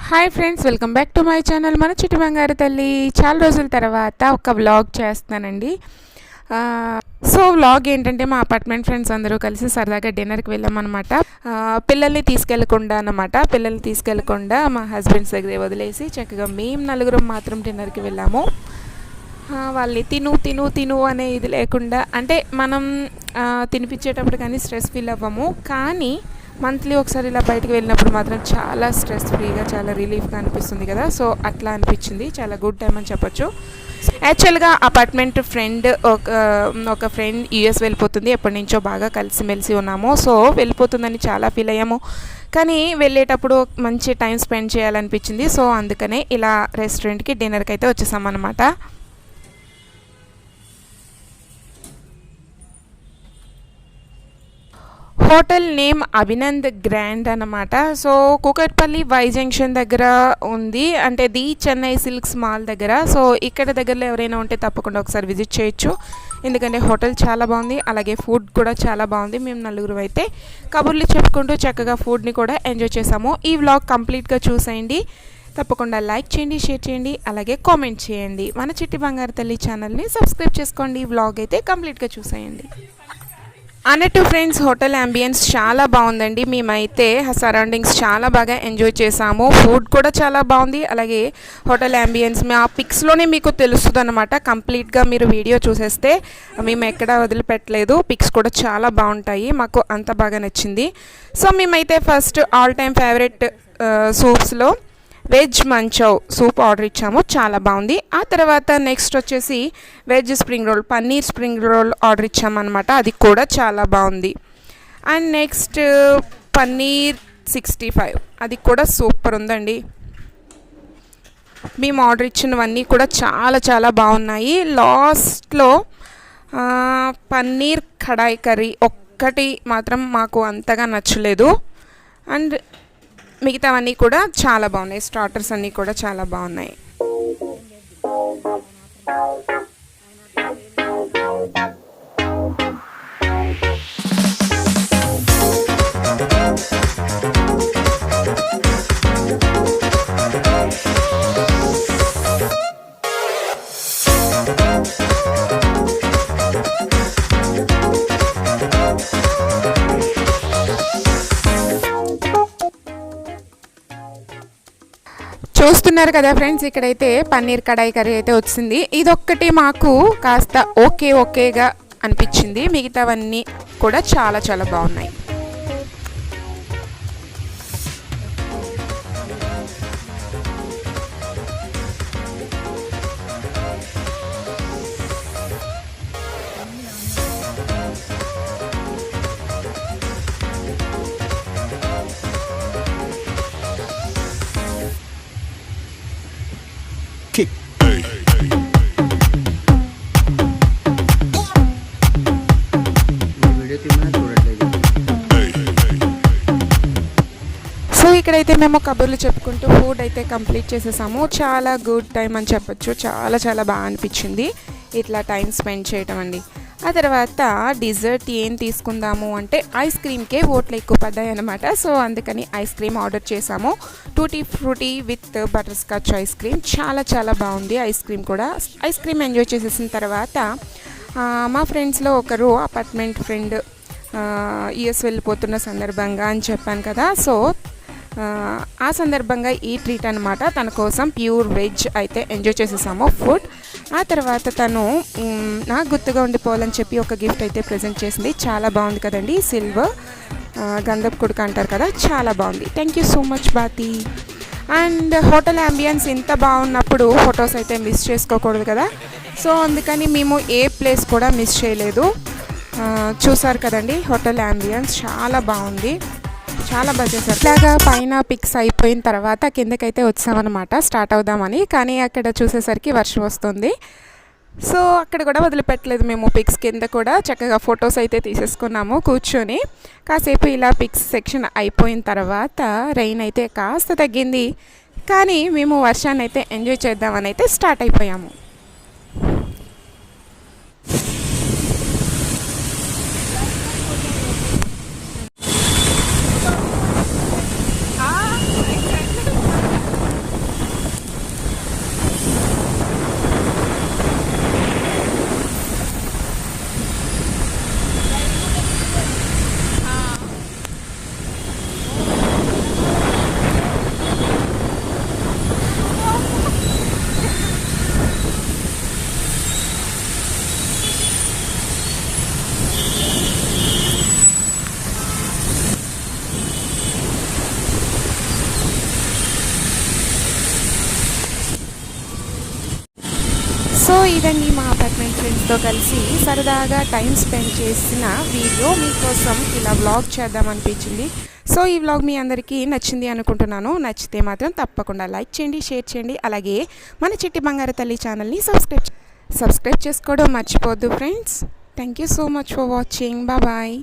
Hi friends, welcome back to my channel. మన చిట్టి బంగారు తల్లి. చాలా రోజుల తర్వాత ఒక వ్లాగ్ చేస్తున్నానండి. సో వ్లాగ్ ఏంటంటే, మా అపార్ట్మెంట్ ఫ్రెండ్స్ అందరూ కలిసి సరదాగా డిన్నర్కి వెళ్ళామన్నమాట. పిల్లల్ని తీసుకెళ్ళకుండా మా హస్బెండ్స్ దగ్గరే వదిలేసి చక్కగా మేము నలుగురం మాత్రం డిన్నర్కి వెళ్ళాము. వాళ్ళని తిను అనే ఇది లేకుండా, అంటే మనం తినిపించేటప్పుడు కానీ స్ట్రెస్ ఫీల్ అవ్వము, కానీ మంత్లీ ఒకసారి ఇలా బయటకు వెళ్ళినప్పుడు మాత్రం చాలా స్ట్రెస్ ఫ్రీగా, చాలా రిలీఫ్గా అనిపిస్తుంది కదా. సో అట్లా అనిపించింది. చాలా గుడ్ టైం అని చెప్పొచ్చు. యాక్చువల్గా అపార్ట్మెంట్ ఫ్రెండ్ ఒక ఫ్రెండ్ యూఎస్ వెళ్ళిపోతుంది. ఎప్పటి నుంచో బాగా కలిసిమెలిసి ఉన్నాము. సో వెళ్ళిపోతుందని చాలా ఫీల్ అయ్యాము, కానీ వెళ్ళేటప్పుడు మంచి టైం స్పెండ్ చేయాలనిపించింది. సో అందుకనే ఇలా రెస్టారెంట్కి డిన్నర్కి అయితే వచ్చేసామన్నమాట. హోటల్ నేమ్ అభినంద్ గ్రాండ్ అన్నమాట. సో కూకట్పల్లి వై జంక్షన్ దగ్గర ఉంది, అంటే ది చెన్నై సిల్క్స్ మాల్ దగ్గర. సో ఇక్కడ దగ్గరలో ఎవరైనా ఉంటే తప్పకుండా ఒకసారి విజిట్ చేయొచ్చు, ఎందుకంటే హోటల్ చాలా బాగుంది, అలాగే ఫుడ్ కూడా చాలా బాగుంది. మేము నలుగురు అయితే కబుర్లు చెప్పుకుంటూ చక్కగా ఫుడ్ని కూడా ఎంజాయ్ చేసాము. ఈ వ్లాగ్ కంప్లీట్గా చూసేయండి. తప్పకుండా లైక్ చేయండి, షేర్ చేయండి, అలాగే కామెంట్ చేయండి. మన చిట్టి బంగారు తల్లి ఛానల్ని సబ్స్క్రైబ్ చేసుకోండి. వ్లాగ్ అయితే కంప్లీట్గా చూసేయండి. అన్నట్టు ఫ్రెండ్స్, హోటల్ అంబియన్స్ చాలా బాగుందండి. మేమైతే సరౌండింగ్స్ చాలా బాగా ఎంజాయ్ చేసాము. ఫుడ్ కూడా చాలా బాగుంది, అలాగే హోటల్ అంబియన్స్ మా పిక్స్లోనే మీకు తెలుస్తుంది అనమాట. కంప్లీట్గా మీరు వీడియో చూసేస్తే మేము ఎక్కడ వదిలిపెట్టలేదు. పిక్స్ కూడా చాలా బాగుంటాయి, మాకు అంత బాగా నచ్చింది. సో మేమైతే ఫస్ట్ ఆల్ టైమ్ ఫేవరెట్ సూప్స్లో వెజ్ మంచౌ సూప్ ఆర్డర్ ఇచ్చాము, చాలా బాగుంది. ఆ తర్వాత నెక్స్ట్ వచ్చేసి veg spring roll, paneer spring roll order ఇచ్చామన్నమాట, అది కూడా చాలా బాగుంది. అండ్ నెక్స్ట్ పన్నీర్ 65, అది కూడా సూపర్ ఉందండి. మేము ఆర్డర్ ఇచ్చినవన్నీ కూడా చాలా చాలా బాగున్నాయి. లాస్ట్లో పన్నీర్ కడాయి కర్రీ ఒక్కటి మాత్రం మాకు అంతగా నచ్చలేదు. అండ్ మిగతావన్నీ కూడా చాలా బాగున్నాయి. స్టార్టర్స్ అన్నీ కూడా చాలా బాగున్నాయి. చూస్తున్నారు కదా ఫ్రెండ్స్, ఇక్కడైతే పన్నీర్ కడాయి కర్రీ అయితే వచ్చింది. ఇదొక్కటి మాకు కాస్త ఓకేగా అనిపించింది, మిగతావన్నీ కూడా చాలా చాలా బాగున్నాయి. సో ఇక్కడైతే మేము కబుర్లు చెప్పుకుంటూ ఫుడ్ అయితే కంప్లీట్ చేసేసాము. చాలా గుడ్ టైం అని చెప్పొచ్చు, చాలా చాలా బాగా అనిపించింది ఇట్లా టైం స్పెండ్ చేయటం అండి. ఆ తర్వాత డిజర్ట్ ఏం తీసుకుందాము అంటే ఐస్ క్రీమ్కే ఓట్లు ఎక్కువ పడ్డాయి అనమాట. సో అందుకని ఐస్ క్రీమ్ ఆర్డర్ చేసాము. Tutti frutti with butterscotch ice cream, చాలా చాలా బాగుంది ఐస్ క్రీమ్ కూడా. ఐస్ క్రీమ్ ఎంజాయ్ చేసేసిన తర్వాత మా ఫ్రెండ్స్లో ఒకరు అపార్ట్మెంట్ ఫ్రెండ్ యూఎస్ వెళ్ళిపోతున్న సందర్భంగా అని చెప్పాను కదా. సో ఆ సందర్భంగా ఈ ట్రీట్ అనమాట. తన కోసం ప్యూర్ వెజ్ అయితే ఎంజాయ్ చేసేసాము ఫుడ్. ఆ తర్వాత తను నాకు గుర్తుగా ఉండిపోవాలని చెప్పి ఒక గిఫ్ట్ అయితే ప్రజెంట్ చేసింది. చాలా బాగుంది కదండి, సిల్వర్ గంధపు కుడుక అంటారు కదా, చాలా బాగుంది. థ్యాంక్ యూ సో మచ్ బాతి. అండ్ హోటల్ అంబియన్స్ ఇంత బాగున్నప్పుడు ఫొటోస్ అయితే మిస్ చేసుకోకూడదు కదా. సో అందుకని మేము ఏ ప్లేస్ కూడా మిస్ చేయలేదు. చూసారు కదండి, హోటల్ అంబియన్స్ చాలా బాగుంది, చాలా బాగా చేశారు. ఇలాగా పైన పిక్స్ అయిపోయిన తర్వాత కిందకైతే వచ్చామన్నమాట స్టార్ట్ అవుదామని, కానీ అక్కడ చూసేసరికి వర్షం వస్తుంది. సో అక్కడ కూడా వదిలిపెట్టలేదు మేము. పిక్స్ కింద కూడా చక్కగా ఫొటోస్ అయితే తీసేసుకున్నాము కూర్చొని. కాసేపు ఇలా పిక్స్ సెక్షన్ అయిపోయిన తర్వాత రెయిన్ అయితే కాస్త తగ్గింది, కానీ మేము వర్షాన్ని అయితే ఎంజాయ్ చేద్దామని అయితే స్టార్ట్ అయిపోయాము. ఇదండి మా అపార్ట్మెంట్ ఫ్రెండ్స్తో కలిసి సరదాగా టైం స్పెండ్ చేసిన వీడియో మీకోసం ఇలా వ్లాగ్ చేద్దామనిపించింది. సో ఈ వ్లాగ్ మీ అందరికీ నచ్చింది అనుకుంటున్నాను. నచ్చితే మాత్రం తప్పకుండా లైక్ చేయండి, షేర్ చేయండి. అలాగే మన చిట్టి బంగారు తల్లి ఛానల్ని సబ్స్క్రైబ్ చేసుకోవడం మర్చిపోద్దు friends. Thank you so much for watching. Bye.